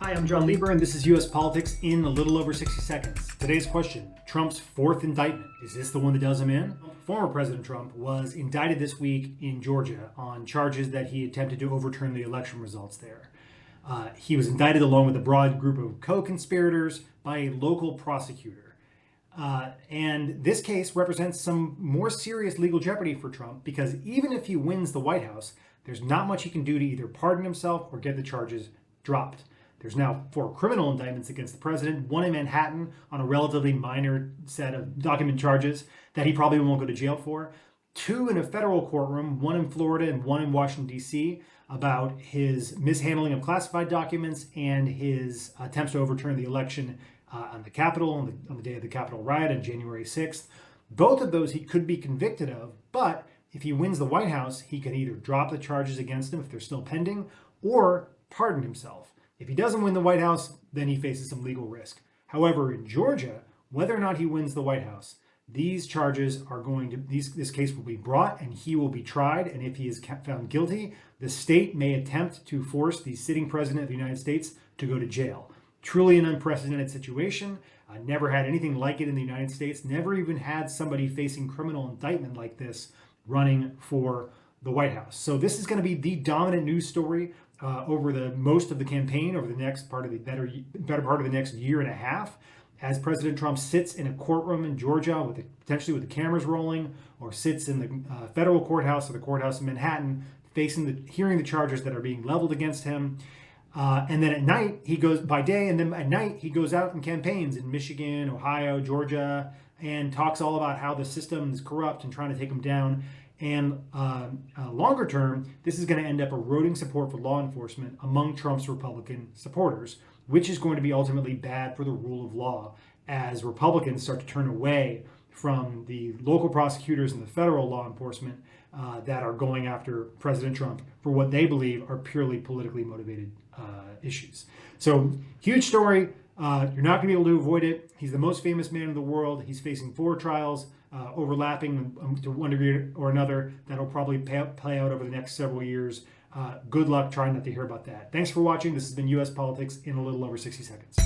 Hi, I'm Jon Lieber, and this is U.S. Politics in a little over 60 seconds. Today's question, Trump's fourth indictment. Is this the one that does him in? Former President Trump was indicted this week in Georgia on charges that he attempted to overturn the election results there. He was indicted along with a broad group of co-conspirators by a local prosecutor. And this case represents some more serious legal jeopardy for Trump because even if he wins the White House, there's not much he can do to either pardon himself or get the charges dropped. There's now 4 criminal indictments against the president, one in Manhattan on a relatively minor set of document charges that he probably won't go to jail for, 2 in a federal courtroom, one in Florida and one in Washington, D.C., about his mishandling of classified documents and his attempts to overturn the election on the Capitol, on the day of the Capitol riot on January 6th. Both of those he could be convicted of, but if he wins the White House, he can either drop the charges against him if they're still pending or pardon himself. If he doesn't win the White House, then he faces some legal risk. However, in Georgia, whether or not he wins the White House, these charges are this case will be brought and he will be tried. And if he is found guilty, the state may attempt to force the sitting president of the United States to go to jail. Truly an unprecedented situation. Never had anything like it in the United States. Never even had somebody facing criminal indictment like this running for the White House. So this is going to be the dominant news story over most of the campaign, over the next part of the better part of the next year and a half, as President Trump sits in a courtroom in Georgia potentially with the cameras rolling, or sits in the federal courthouse or the courthouse in Manhattan, hearing the charges that are being leveled against him. And then at night he goes by day, and then at night he goes out and campaigns in Michigan, Ohio, Georgia, and talks all about how the system is corrupt and trying to take him down. And longer term, this is going to end up eroding support for law enforcement among Trump's Republican supporters, which is going to be ultimately bad for the rule of law as Republicans start to turn away from the local prosecutors and the federal law enforcement that are going after President Trump for what they believe are purely politically motivated issues. So, huge story. You're not going to be able to avoid it. He's the most famous man in the world. He's facing 4 trials overlapping to one degree or another that'll probably play out over the next several years. Good luck trying not to hear about that. Thanks for watching. This has been U.S. Politics in a little over 60 seconds.